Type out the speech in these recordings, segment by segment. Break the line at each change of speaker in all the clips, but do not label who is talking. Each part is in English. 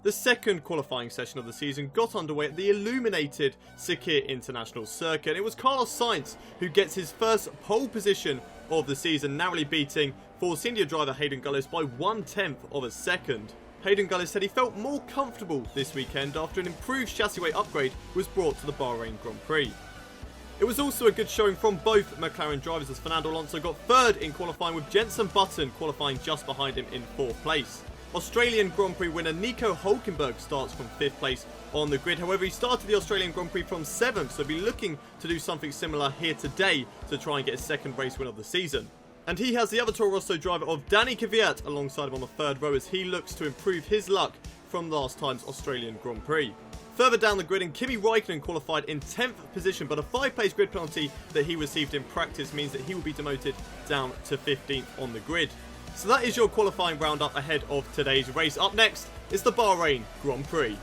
The second qualifying session of the season got underway at the illuminated Sakir International Circuit. It was Carlos Sainz who gets his first pole position of the season, narrowly beating Force India driver Hayden Gullis by 1/10 of a second. Hayden Gullis said he felt more comfortable this weekend after an improved chassis weight upgrade was brought to the Bahrain Grand Prix. It was also a good showing from both McLaren drivers as Fernando Alonso got third in qualifying, with Jenson Button qualifying just behind him in 4th place. Australian Grand Prix winner Nico Hülkenberg starts from 5th place on the grid. However, he started the Australian Grand Prix from 7th, so he'll be looking to do something similar here today to try and get his second race win of the season. And he has the other Toro Rosso driver of Danny Kvyat alongside him on the 3rd row as he looks to improve his luck from last time's Australian Grand Prix. Further down the grid, and Kimi Räikkönen qualified in 10th position, but a 5-place grid penalty that he received in practice means that he will be demoted down to 15th on the grid. So that is your qualifying roundup ahead of today's race. Up next is the Bahrain Grand Prix.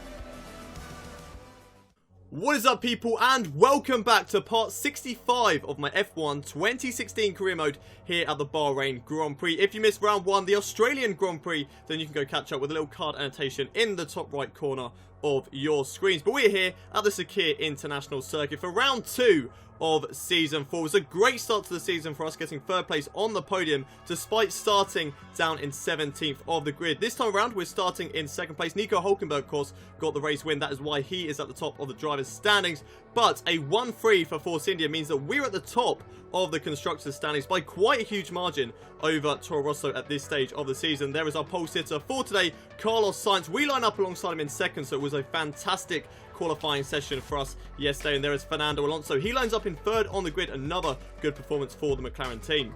What is up, people, and welcome back to part 65 of my F1 2016 career mode here at the Bahrain Grand Prix. If you missed round 1, the Australian Grand Prix, then you can go catch up with a little card annotation in the top right corner of your screens. But we're here at the Sakir International Circuit for round 2 of season 4. It was a great start to the season for us, getting 3rd place on the podium despite starting down in 17th of the grid. This time around we're starting in 2nd place. Nico Hülkenberg, of course, got the race win. That is why he is at the top of the drivers' standings. But a 1-3 for Force India means that we're at the top of the constructors' standings by quite a huge margin over Toro Rosso at this stage of the season. There is our pole sitter for today, Carlos Sainz. We line up alongside him in 2nd, so it was a fantastic qualifying session for us yesterday. And there is Fernando Alonso. He lines up in 3rd on the grid. Another good performance for the McLaren team.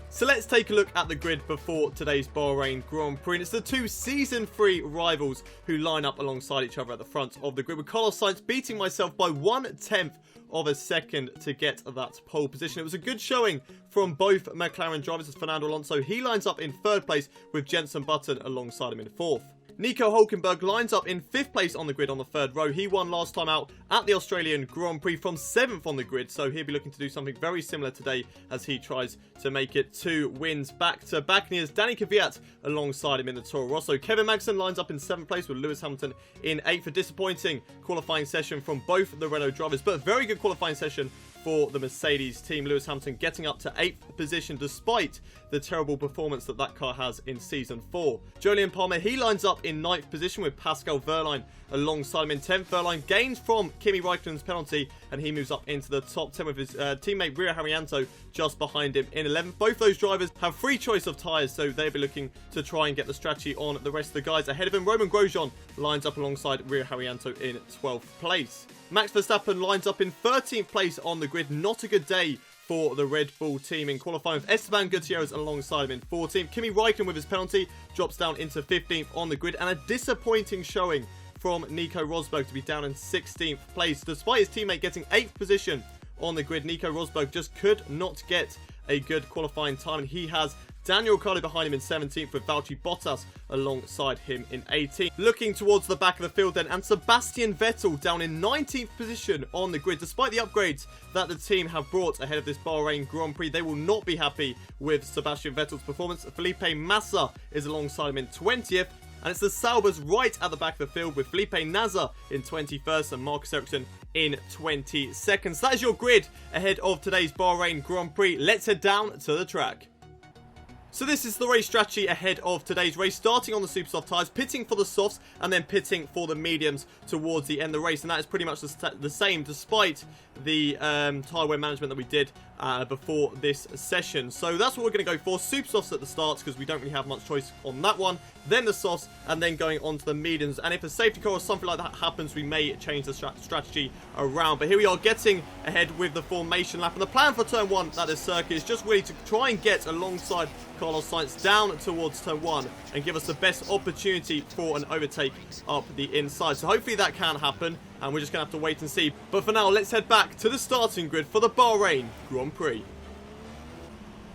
So let's take a look at the grid before today's Bahrain Grand Prix. And it's the two Season 3 rivals who line up alongside each other at the front of the grid, with Carlos Sainz beating myself by 1/10 of a second to get that pole position. It was a good showing from both McLaren drivers as Fernando Alonso. He lines up in 3rd place with Jenson Button alongside him in 4th. Nico Hülkenberg lines up in 5th place on the grid on the 3rd row. He won last time out at the Australian Grand Prix from 7th on the grid, so he'll be looking to do something very similar today as he tries to make it 2 wins back-to-back. And here's Danny Kvyat alongside him in the Toro Rosso. Kevin Magnussen lines up in 7th place with Lewis Hamilton in 8th. A disappointing qualifying session from both the Renault drivers, but a very good qualifying session for the Mercedes team. Lewis Hamilton getting up to 8th position despite the terrible performance that car has in Season 4. Jolyon Palmer, he lines up in 9th position with Pascal Wehrlein alongside him in 10th. Wehrlein gains from Kimi Räikkönen's penalty and he moves up into the top 10 with his teammate Rio Haryanto just behind him in 11th. Both those drivers have free choice of tyres, so they'll be looking to try and get the strategy on the rest of the guys ahead of him. Romain Grosjean lines up alongside Rio Haryanto in 12th place. Max Verstappen lines up in 13th place on the grid. Not a good day for the Red Bull team in qualifying, with Esteban Gutierrez alongside him in 14th. Kimi Räikkönen with his penalty drops down into 15th on the grid, and a disappointing showing from Nico Rosberg to be down in 16th place. Despite his teammate getting 8th position on the grid, Nico Rosberg just could not get a good qualifying time, and he has Daniel Ricciardo behind him in 17th with Valtteri Bottas alongside him in 18th. Looking towards the back of the field then, and Sebastian Vettel down in 19th position on the grid. Despite the upgrades that the team have brought ahead of this Bahrain Grand Prix, they will not be happy with Sebastian Vettel's performance. Felipe Massa is alongside him in 20th. And it's the Saubers right at the back of the field with Felipe Nasr in 21st and Marcus Ericsson in 22nd. So that is your grid ahead of today's Bahrain Grand Prix. Let's head down to the track. So this is the race strategy ahead of today's race, starting on the super soft tyres, pitting for the softs, and then pitting for the mediums towards the end of the race. And that is pretty much the same, despite the tyre wear management that we did before this session. So that's what we're going to go for. Super softs at the start, because we don't really have much choice on that one. Then the softs, and then going on to the mediums. And if a safety car or something like that happens, we may change the strategy around. But here we are, getting ahead with the formation lap. And the plan for turn 1 at this circuit is just really to try and get alongside Carlos Sainz down towards turn 1 and give us the best opportunity for an overtake up the inside. So hopefully that can happen, and we're just going to have to wait and see. But for now, let's head back to the starting grid for the Bahrain Grand Prix.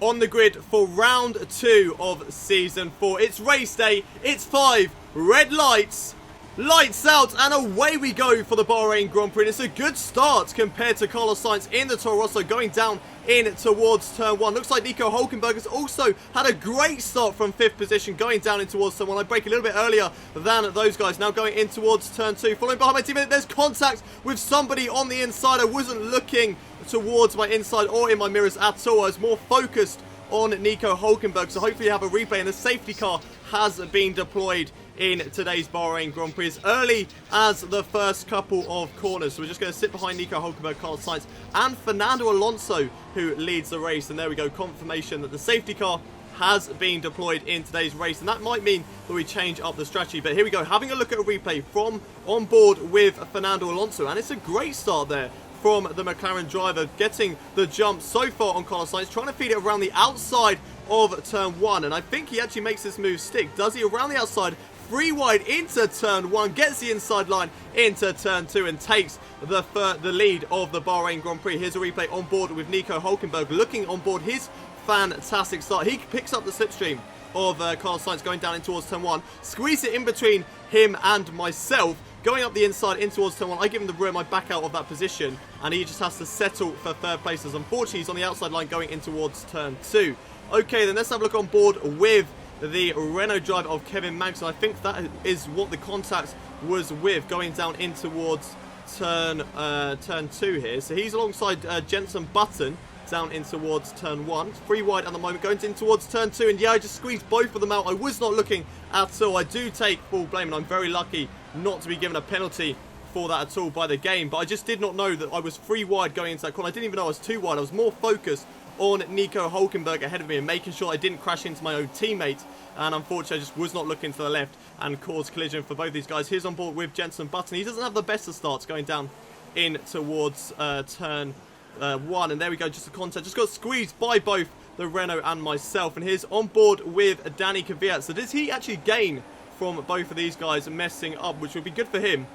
On the grid for round 2 of season 4. It's race day, it's 5 red lights, Lights out, and away we go for the Bahrain Grand Prix. And it's a good start compared to Carlos Sainz in the Toro Rosso, going down in towards turn 1. Looks like Nico Hülkenberg has also had a great start from 5th position, going down in towards turn 1. I brake a little bit earlier than those guys, now going in towards turn 2. Following behind my teammate, there's contact with somebody on the inside. I wasn't looking towards my inside or in my mirrors at all. I was more focused on Nico Hülkenberg, so hopefully you have a replay, and the safety car has been deployed in today's Bahrain Grand Prix as early as the first couple of corners. So we're just going to sit behind Nico Hülkenberg, Carlos Sainz and Fernando Alonso, who leads the race. And there we go, confirmation that the safety car has been deployed in today's race, and that might mean that we change up the strategy. But here we go, having a look at a replay from on board with Fernando Alonso, and it's a great start there from the McLaren driver, getting the jump so far on Carlos Sainz, trying to feed it around the outside of turn 1, and I think he actually makes this move stick. Does he? Around the outside, free wide into turn 1, gets the inside line into turn 2 and takes the lead of the Bahrain Grand Prix. Here's a replay on board with Nico Hülkenberg, looking on board his fantastic start. He picks up the slipstream of Carlos Sainz going down in towards turn 1, squeeze it in between him and myself, going up the inside in towards turn 1. I give him the room, I back out of that position, and he just has to settle for third place, as unfortunately he's on the outside line going in towards turn 2. Okay, then let's have a look on board with the Renault driver of Kevin Magnussen. I think that is what the contact was with, going down in towards turn 2 here. So he's alongside Jenson Button down in towards turn 1. Free wide at the moment, going in towards turn 2. And yeah, I just squeezed both of them out. I was not looking at all. I do take full blame, and I'm very lucky not to be given a penalty for that at all by the game. But I just did not know that I was free wide going into that corner. I didn't even know I was too wide. I was more focused on Nico Hülkenberg ahead of me and making sure I didn't crash into my own teammate, and unfortunately I just was not looking to the left and caused collision for both these guys. Here's on board with Jenson Button. He doesn't have the best of starts going down in towards turn 1, and there we go, just a contact, just got squeezed by both the Renault and myself. And here's on board with Danny Kvyat. So does he actually gain from both of these guys messing up, which would be good for him,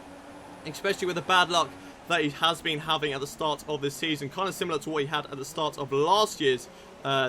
especially with the bad luck that he has been having at the start of this season, kind of similar to what he had at the start of last year's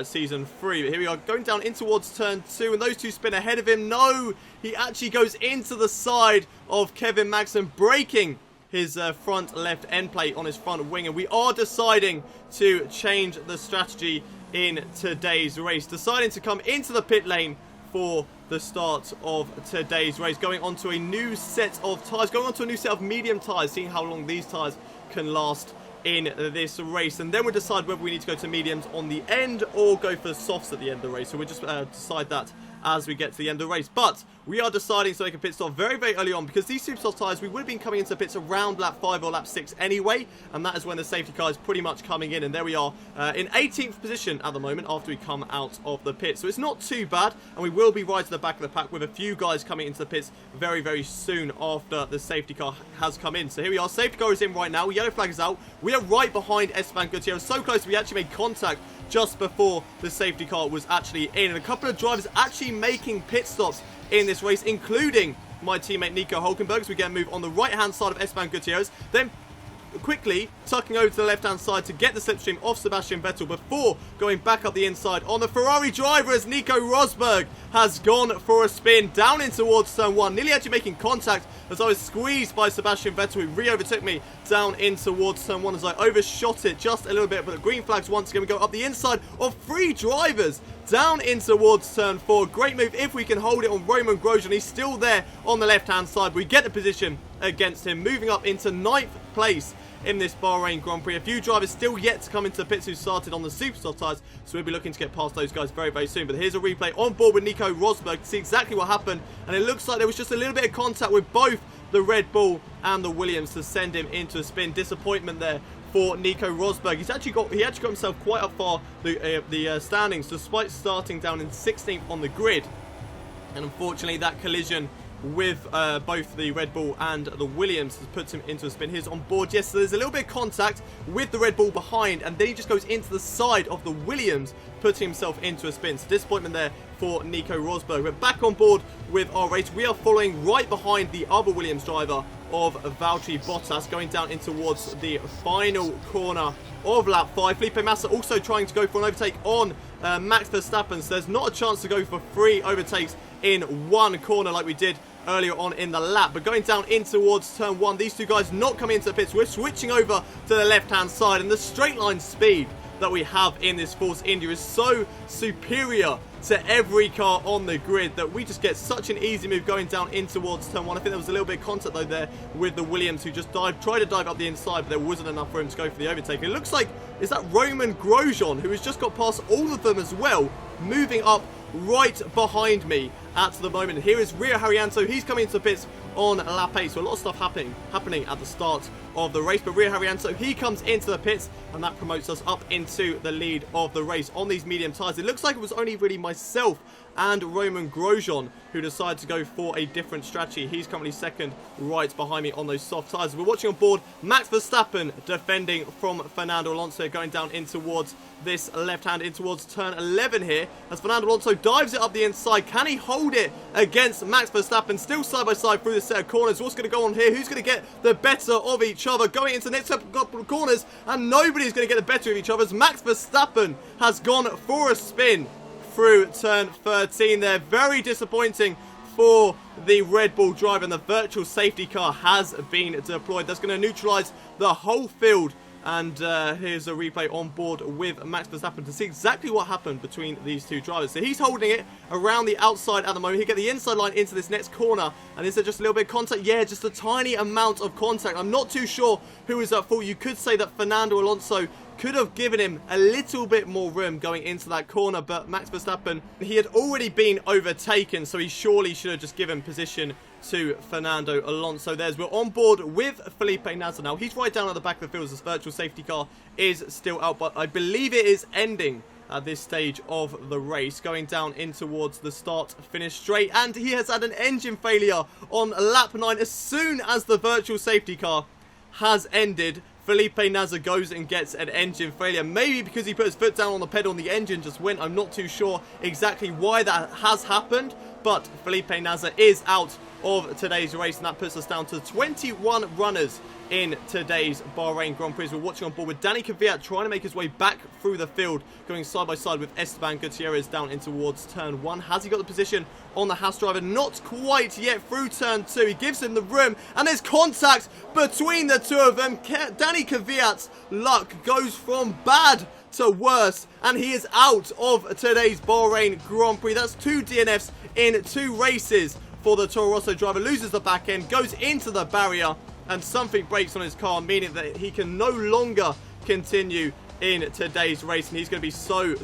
season 3. But here we are, going down in towards turn 2, and those two spin ahead of him. No, he actually goes into the side of Kevin Magnussen, breaking his front left end plate on his front wing, and we are deciding to change the strategy in today's race, deciding to come into the pit lane for the start of today's race, going on to a new set of tyres, going on to a new set of medium tyres, seeing how long these tyres can last in this race, and then we'll decide whether we need to go to mediums on the end or go for softs at the end of the race. So we'll just decide that as we get to the end of the race. But we are deciding to make a pit stop very, very early on, because these super soft tyres, we would have been coming into pits around lap 5 or lap 6 anyway, and that is when the safety car is pretty much coming in. And there we are in 18th position at the moment after we come out of the pit. So it's not too bad, and we will be right to the back of the pack with a few guys coming into the pits very, very soon after the safety car has come in. So here we are, safety car is in right now, yellow flag is out, we are right behind Esteban Gutierrez, so close we actually made contact just before the safety car was actually in. And a couple of drivers actually making pit stops in this race, including my teammate Nico Hülkenberg. So we get a move on the right hand side of Esteban Gutierrez, then quickly tucking over to the left hand side to get the slipstream off Sebastian Vettel before going back up the inside on the Ferrari driver, as Nico Rosberg has gone for a spin down in towards turn 1, nearly actually making contact as I was squeezed by Sebastian Vettel, who re-overtook me down in towards turn 1 as I overshot it just a little bit. But the green flags once again, we go up the inside of 3 drivers down in towards turn 4. Great move if we can hold it on Roman Grosjean. He's still there on the left hand side. We get the position against him, moving up into 9th place in this Bahrain Grand Prix. A few drivers still yet to come into the pits who started on the Superstar tyres, so we'll be looking to get past those guys very, very soon. But here's a replay on board with Nico Rosberg to see exactly what happened, and it looks like there was just a little bit of contact with both the Red Bull and the Williams to send him into a spin. Disappointment there for Nico Rosberg. He actually got himself quite up far the standings, despite starting down in 16th on the grid, and unfortunately that collision with both the Red Bull and the Williams has put him into a spin. Here's on board, yes, so there's a little bit of contact with the Red Bull behind, and then he just goes into the side of the Williams, putting himself into a spin. So disappointment there for Nico Rosberg. We're back on board with our race. We are following right behind the other Williams driver of Valtteri Bottas, going down in towards the final corner of lap 5. Felipe Massa also trying to go for an overtake on Max Verstappen, so there's not a chance to go for 3 overtakes in one corner like we did earlier on in the lap. But going down in towards turn 1, these two guys not coming into the pits. We're switching over to the left-hand side, and the straight line speed that we have in this Force India is so superior to every car on the grid that we just get such an easy move going down in towards turn 1. I think there was a little bit of contact though there with the Williams, who just tried to dive up the inside, but there wasn't enough room to go for the overtake. It looks like, is that Roman Grosjean, who has just got past all of them as well, moving up right behind me at the moment. Here is Rio Haryanto. He's coming into pits on lap 8, so a lot of stuff happening at the start of the race. But Rio Haryanto, he comes into the pits, and that promotes us up into the lead of the race on these medium tyres. It looks like it was only really myself and Roman Grosjean who decided to go for a different strategy. He's currently second right behind me on those soft tyres. We're watching on board Max Verstappen defending from Fernando Alonso, going down in towards this left hand in towards turn 11 here, as Fernando Alonso dives it up the inside. Can he hold it against Max Verstappen? Still side by side through this set of corners. What's going to go on here? Who's going to get the better of each other going into the next couple of corners? And nobody's going to get the better of each other, as Max Verstappen has gone for a spin through turn 13 there. Very disappointing for the Red Bull driver, and the virtual safety car has been deployed. That's going to neutralize the whole field. And here's a replay on board with Max Verstappen to see exactly what happened between these two drivers. So he's holding it around the outside at the moment. He'll get the inside line into this next corner. And is there just a little bit of contact? Yeah, just a tiny amount of contact. I'm not too sure who is at fault. You could say that Fernando Alonso could have given him a little bit more room going into that corner, but Max Verstappen, he had already been overtaken, so he surely should have just given position to Fernando Alonso. We're on board with Felipe Nasr now. He's right down at the back of the field as this virtual safety car is still out, but I believe it is ending at this stage of the race, going down in towards the start-finish straight, and he has had an engine failure on lap 9. As soon as the virtual safety car has ended, Felipe Nasr goes and gets an engine failure. Maybe because he put his foot down on the pedal and the engine just went. I'm not too sure exactly why that has happened, but Felipe Nasr is out of today's race, and that puts us down to 21 runners in today's Bahrain Grand Prix. We're watching on board with Dani Kvyat trying to make his way back through the field, going side by side with Esteban Gutierrez down in towards turn 1. Has he got the position on the Haas driver? Not quite yet through turn 2. He gives him the room, and there's contact between the two of them. Dani Kvyat's luck goes from bad to worse, and he is out of today's Bahrain Grand Prix. That's 2 DNFs in 2 races for the Toro Rosso driver. Loses the back end, goes into the barrier, and something breaks on his car, meaning that he can no longer continue in today's race, and he's going to be so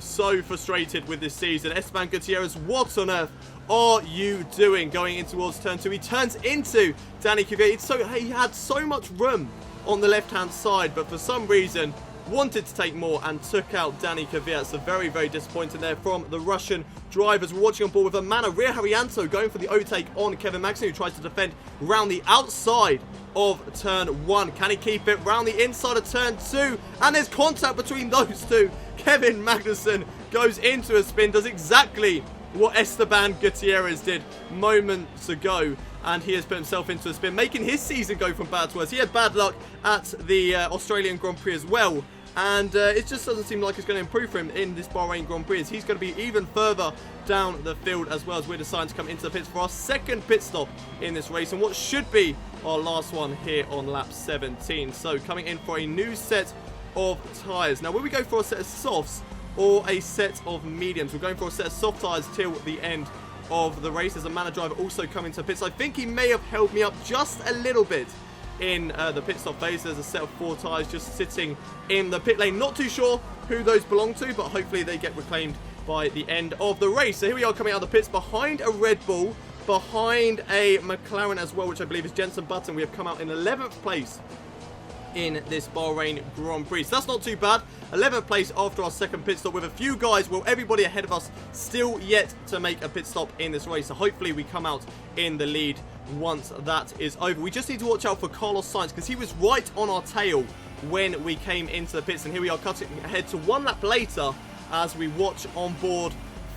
frustrated with this season. Esteban Gutierrez, what on earth are you doing going in towards turn 2? He turns into Dani Kvyat. He had so much room on the left-hand side, but for some reason wanted to take more and took out Dani Kvyat. So very disappointing there from the Russian drivers. We're watching on board with Amano. Rio Haryanto going for the overtake on Kevin Magnussen, who tries to defend round the outside of turn 1. Can he keep it round the inside of turn 2? And there's contact between those two. Kevin Magnussen goes into a spin, does exactly what Esteban Gutierrez did moments ago, and he has put himself into a spin, making his season go from bad to worse. He had bad luck at the Australian Grand Prix as well, and it just doesn't seem like it's going to improve for him in this Bahrain Grand Prix, as he's going to be even further down the field, as well as we're deciding to come into the pits for our second pit stop in this race, and what should be our last one here on lap 17. So coming in for a new set of tyres. Now, will we go for a set of softs or a set of mediums? We're going for a set of soft tyres till the end of the race. There's a Manor driver also coming to pits. I think he may have held me up just a little bit in the pit stop phase. There's a set of 4 tyres just sitting in the pit lane. Not too sure who those belong to, but hopefully they get reclaimed by the end of the race. So here we are coming out of the pits behind a Red Bull, behind a McLaren as well, which I believe is Jenson Button. We have come out in 11th place in this Bahrain Grand Prix. So that's not too bad. 11th place after our second pit stop, with a few guys, well, everybody ahead of us still yet to make a pit stop in this race. So hopefully we come out in the lead once that is over. We just need to watch out for Carlos Sainz, because he was right on our tail when we came into the pits, and here we are cutting ahead to 1 lap later as we watch on board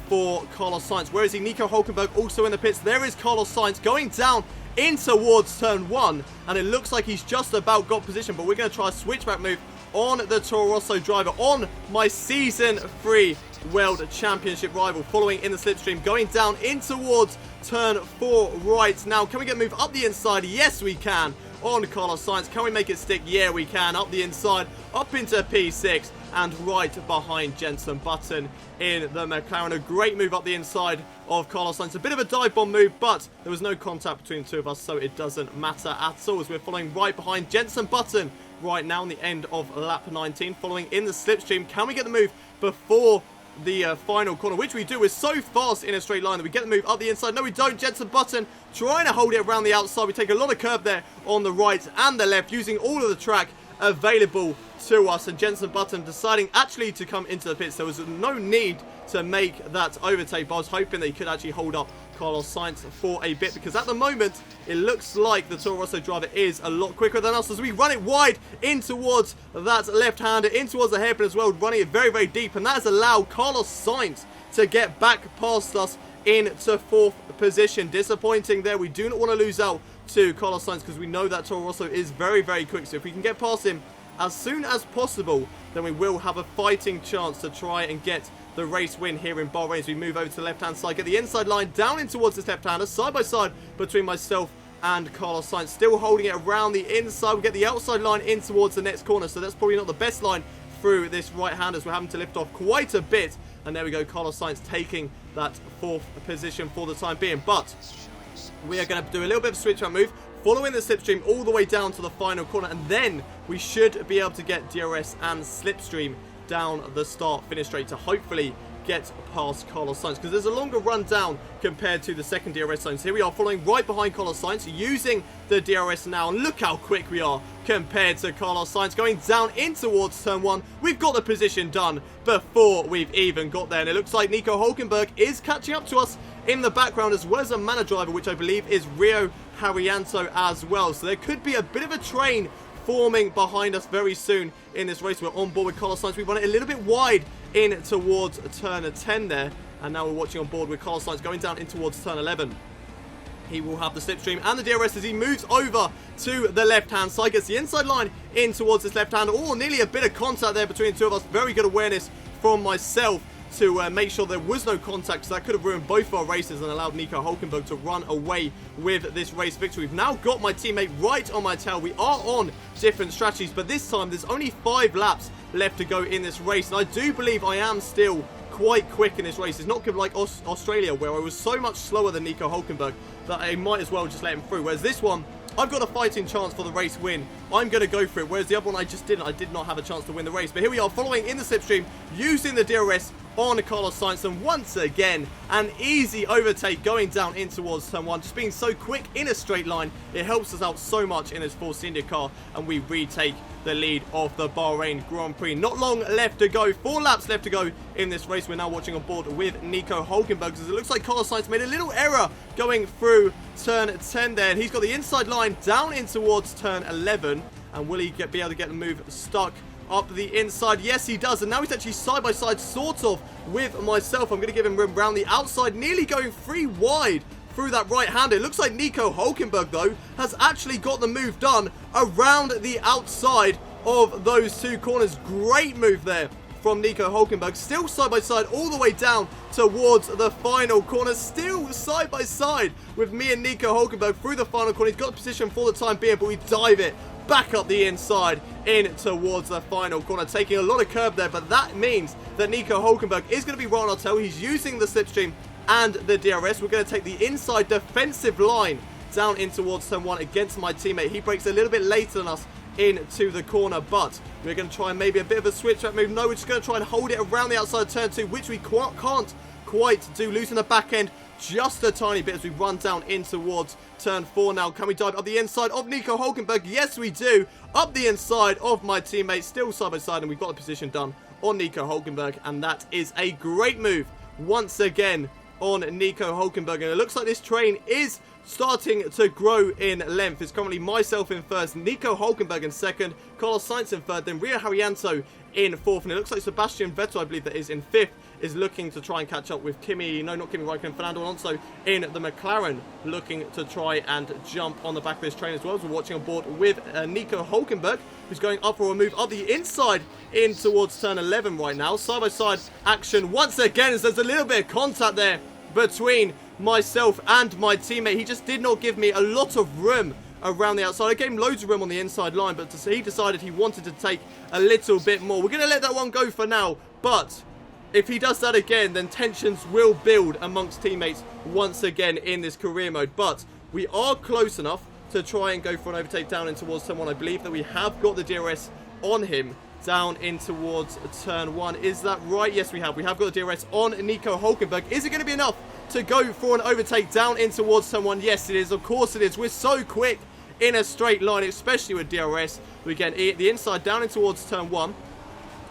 for Carlos Sainz. Where is he? Nico Hulkenberg also in the pits. There is Carlos Sainz going down in towards turn 1, and it looks like he's just about got position, but we're going to try a switchback move on the Toro Rosso driver, on my season 3 World Championship rival. Following in the slipstream, going down in towards turn 4 right. Now, can we get a move up the inside? Yes, we can. On Carlos Sainz, can we make it stick? Yeah, we can. Up the inside, up into P6, and right behind Jenson Button in the McLaren. A great move up the inside of Carlos Sainz. A bit of a dive bomb move, but there was no contact between the two of us, so it doesn't matter at all, as we're following right behind Jenson Button right now on the end of lap 19. Following in the slipstream, can we get the move before the final corner, which we do. We're so fast in a straight line that we get the move up the inside. No, we don't. Jenson Button trying to hold it around the outside. We take a lot of curve there on the right and the left, using all of the track available to us, and Jenson Button deciding actually to come into the pits. There was no need to make that overtake, but I was hoping that he could actually hold up Carlos Sainz for a bit, because at the moment it looks like the Toro Rosso driver is a lot quicker than us, as we run it wide in towards that left-hander, in towards the hairpin as well, running it very, very deep, and that has allowed Carlos Sainz to get back past us into 4th position. Disappointing there. We do not want to lose out to Carlos Sainz, because we know that Toro Rosso is very, very quick, so if we can get past him as soon as possible, then we will have a fighting chance to try and get the race win here in Bahrain. As we move over to the left-hand side, get the inside line down in towards this left-hander, side by side between myself and Carlos Sainz, still holding it around the inside. We get the outside line in towards the next corner, so that's probably not the best line through this right-hander, as we're having to lift off quite a bit. And there we go, Carlos Sainz taking that 4th position for the time being. But we are going to do a little bit of a switch-out move, following the slipstream all the way down to the final corner, and then we should be able to get DRS and slipstream down the start-finish straight to hopefully get past Carlos Sainz, because there's a longer run down compared to the second DRS zone. So here we are following right behind Carlos Sainz, using the DRS now, and look how quick we are compared to Carlos Sainz. Going down in towards turn 1, we've got the position done before we've even got there, and it looks like Nico Hülkenberg is catching up to us in the background, as well as a Manor driver, which I believe is Rio Haryanto as well. So there could be a bit of a train forming behind us very soon in this race. We're on board with Carlos Sainz. We run it a little bit wide in towards turn 10 there, and now we're watching on board with Carlos Sainz going down in towards turn 11. He will have the slipstream and the DRS as he moves over to the left-hand side, gets the inside line in towards this left-hander. Oh, nearly a bit of contact there between the two of us. Very good awareness from myself to make sure there was no contact, so that could have ruined both our races and allowed Nico Hülkenberg to run away with this race victory. We've now got my teammate right on my tail. We are on different strategies, but this time there's only 5 laps left to go in this race, and I do believe I am still quite quick in this race. It's not like Australia, where I was so much slower than Nico Hülkenberg that I might as well just let him through, whereas this one, I've got a fighting chance for the race win. I'm going to go for it, whereas the other one I just didn't. I did not have a chance to win the race. But here we are following in the slipstream, using the DRS on Carlos Sainz, and once again, an easy overtake going down in towards turn 1. Just being so quick in a straight line, it helps us out so much in this Force India car, and we retake the lead of the Bahrain Grand Prix. Not long left to go, 4 laps left to go in this race. We're now watching on board with Nico Hülkenberg, as it looks like Carlos Sainz made a little error going through turn 10 there, and he's got the inside line down in towards turn 11, and will he be able to get the move stuck up the inside? Yes, he does, and now he's actually side by side sort of with myself. I'm going to give him room around the outside, nearly going 3 wide through that right hand. It looks like Nico Hülkenberg, though, has actually got the move done around the outside of those 2 corners. Great move there from Nico Hülkenberg. Still side by side all the way down towards the final corner. Still side by side with me and Nico Hülkenberg through the final corner. He's got the position for the time being, but we dive it back up the inside in towards the final corner, taking a lot of curb there, but that means that Nico Hülkenberg is going to be right on our tail. He's using the slipstream and the DRS. We're going to take the inside defensive line down in towards turn 1 against my teammate. He breaks a little bit later than us into the corner, but we're going to try maybe a bit of a switch up move. No, we're just going to try and hold it around the outside turn 2, which we can't quite do. Losing the back end just a tiny bit as we run down in towards turn 4 now. Can we dive up the inside of Nico Hülkenberg? Yes, we do. Up the inside of my teammate, still side by side, and we've got the position done on Nico Hülkenberg, and that is a great move once again on Nico Hülkenberg. And it looks like this train is starting to grow in length. It's currently myself in first, Nico Hülkenberg in second, Carlos Sainz in third, then Rio Haryanto in fourth, and it looks like Sebastian Vettel, I believe, that is in fifth is looking to try and catch up with Kimi, no, not Kimi Raikkonen, Fernando Alonso in the McLaren, looking to try and jump on the back of this train as well. As we're watching on board with Nico Hülkenberg, who's going up for a move up the inside in towards turn 11 right now. Side-by-side action once again, as there's a little bit of contact there between myself and my teammate. He just did not give me a lot of room around the outside. I gave him loads of room on the inside line, but he decided he wanted to take a little bit more. We're going to let that one go for now, but if he does that again, then tensions will build amongst teammates once again in this career mode. But we are close enough to try and go for an overtake down in towards turn 1. I believe that we have got the DRS on him down in towards turn 1. Is that right? Yes, we have. We have got the DRS on Nico Hülkenberg. Is it going to be enough to go for an overtake down in towards turn 1? Yes, it is. Of course it is. We're so quick in a straight line, especially with DRS. We get the inside down in towards turn 1.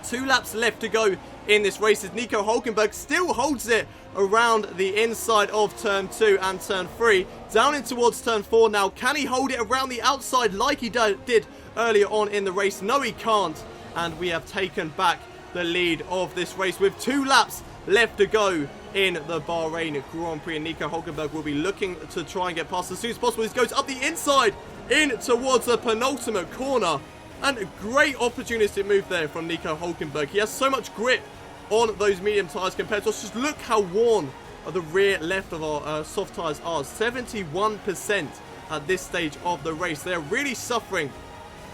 2 laps left to go in this race as Nico Hülkenberg still holds it around the inside of turn 2 and turn 3. Down in towards turn 4 now. Can he hold it around the outside like he did earlier on in the race? No, he can't. And we have taken back the lead of this race with 2 laps left to go in the Bahrain Grand Prix. And Nico Hülkenberg will be looking to try and get past as soon as possible. He goes up the inside in towards the penultimate corner. And a great opportunistic move there from Nico Hülkenberg. He has so much grip on those medium tyres compared to us. Just look how worn the rear left of our soft tyres are. 71% at this stage of the race. They're really suffering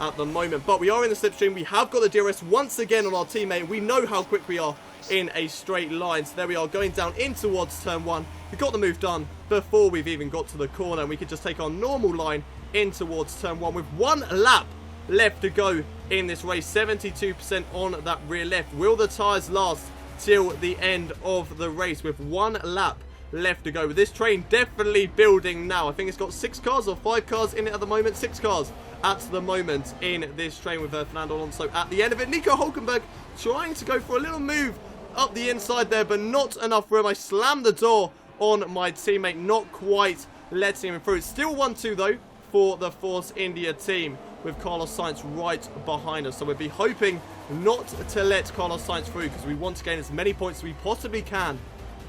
at the moment, but we are in the slipstream. We have got the DRS once again on our teammate. We know how quick we are in a straight line. So there we are, going down in towards turn 1. We got the move done before we've even got to the corner, and we could just take our normal line in towards turn 1 with 1 lap left to go in this race. 72% on that rear left. Will the tyres last till the end of the race with 1 lap left to go? With this train definitely building now. I think it's got 6 cars or 5 cars in it at the moment. 6 cars at the moment in this train with Fernando Alonso at the end of it. Nico Hülkenberg trying to go for a little move up the inside there, but not enough room. I slammed the door on my teammate, not quite letting him through. It's still 1-2 though for the Force India team, with Carlos Sainz right behind us. So we'll be hoping not to let Carlos Sainz through, because we want to gain as many points as we possibly can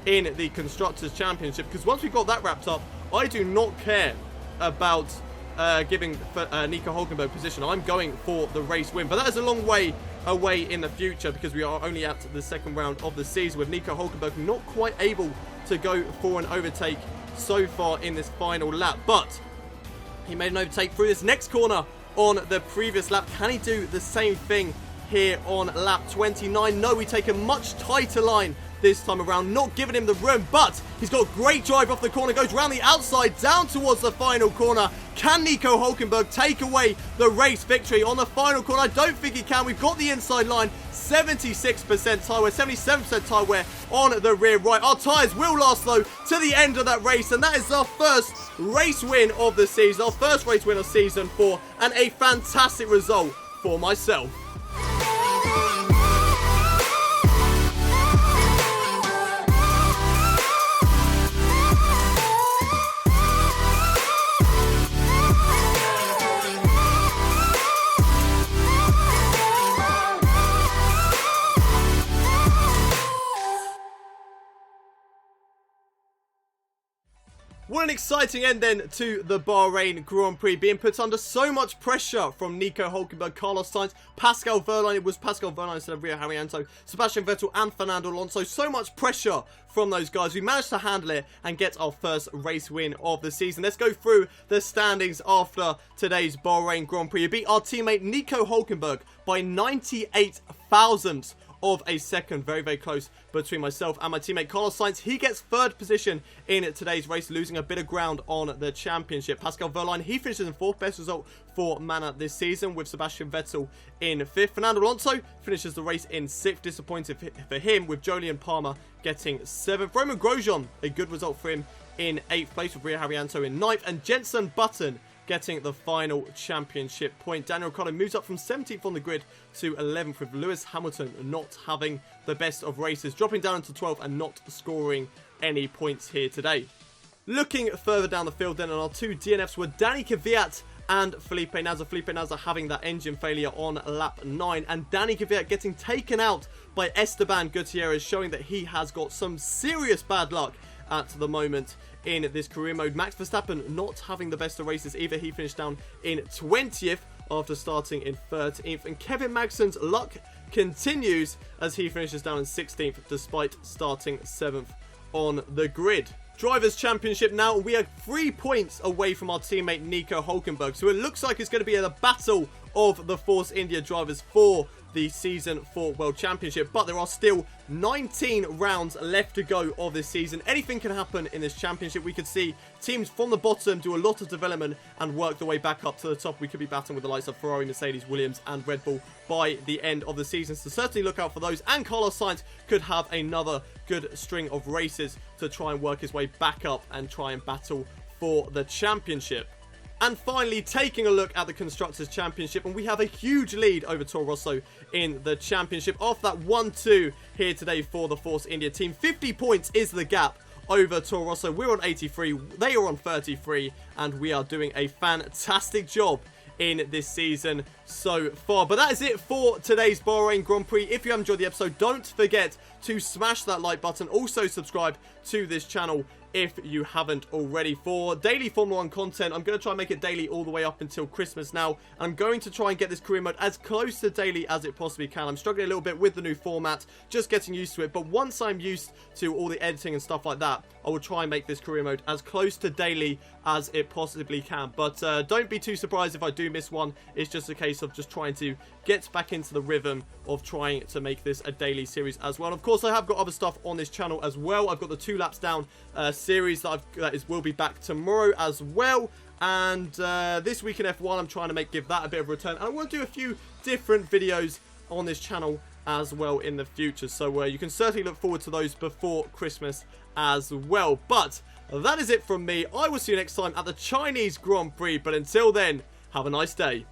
in the Constructors' Championship. Because once we've got that wrapped up, I do not care about giving Nico Hülkenberg position. I'm going for the race win. But that is a long way away in the future, because we are only at the second round of the season, with Nico Hülkenberg not quite able to go for an overtake so far in this final lap. But he made an overtake through this next corner on the previous lap. Can he do the same thing here on lap 29? No, we take a much tighter line this time around, not giving him the room, but he's got great drive off the corner, goes around the outside down towards the final corner. Can Nico Hülkenberg take away the race victory on the final corner? I don't think he can. We've got the inside line, 76% tyre wear, 77% tyre wear on the rear right. Our tyres will last though to the end of that race, and that is our first race win of the season, our first race win of season 4, and a fantastic result for myself. What an exciting end then to the Bahrain Grand Prix, being put under so much pressure from Nico Hülkenberg, Carlos Sainz, Pascal Wehrlein. It was Pascal Wehrlein instead of Rio Haryanto, Sebastian Vettel and Fernando Alonso. So much pressure from those guys. We managed to handle it and get our first race win of the season. Let's go through the standings after today's Bahrain Grand Prix. We beat our teammate Nico Hülkenberg by 98 thousandths of a second. Very, very close between myself and my teammate Carlos Sainz. He gets 3rd position in today's race, losing a bit of ground on the championship. Pascal Wehrlein, he finishes in 4th, best result for Manor this season, with Sebastian Vettel in 5th. Fernando Alonso finishes the race in 6th, disappointed for him, with Jolyon Palmer getting 7th. Roman Grosjean, a good result for him, in 8th place, with Rio Haryanto in 9th, and Jenson Button getting the final championship point. Daniel Ricciardo moves up from 17th on the grid to 11th, with Lewis Hamilton not having the best of races, dropping down into 12th and not scoring any points here today. Looking further down the field then, and our two DNFs were Danny Kvyat and Felipe Nasr. Felipe Nasr having that engine failure on lap 9, and Danny Kvyat getting taken out by Esteban Gutierrez, showing that he has got some serious bad luck at the moment in this career mode. Max Verstappen not having the best of races either. He finished down in 20th after starting in 13th, and Kevin Magnussen's luck continues as he finishes down in 16th despite starting 7th on the grid. Drivers' Championship now, we are 3 points away from our teammate Nico Hülkenberg, so it looks like it's going to be a battle of the Force India drivers for the Season 4 World Championship, but there are still 19 rounds left to go of this season. Anything can happen in this championship. We could see teams from the bottom do a lot of development and work their way back up to the top. We could be battling with the likes of Ferrari, Mercedes, Williams and Red Bull by the end of the season, so certainly look out for those. And Carlos Sainz could have another good string of races to try and work his way back up and try and battle for the championship. And finally, taking a look at the Constructors' Championship, and we have a huge lead over Toro Rosso in the championship. Off that 1-2 here today for the Force India team. 50 points is the gap over Toro Rosso. We're on 83, they are on 33, and we are doing a fantastic job in this season so far. But that is it for today's Bahrain Grand Prix. If you have enjoyed the episode, don't forget to smash that like button. Also subscribe to this channel if you haven't already. For daily Formula 1 content, I'm going to try and make it daily all the way up until Christmas now. I'm going to try and get this career mode as close to daily as it possibly can. I'm struggling a little bit with the new format, just getting used to it. But once I'm used to all the editing and stuff like that, I will try and make this career mode as close to daily as it possibly can. But don't be too surprised if I do miss one. It's just a case of just trying to get back into the rhythm of trying to make this a daily series as well. And of course, I have got other stuff on this channel as well. I've got the 2 laps down series that will be back tomorrow as well. And this week in F1, I'm trying to give that a bit of a return. And I want to do a few different videos on this channel as well in the future. So you can certainly look forward to those before Christmas as well. But that is it from me. I will see you next time at the Chinese Grand Prix. But until then, have a nice day.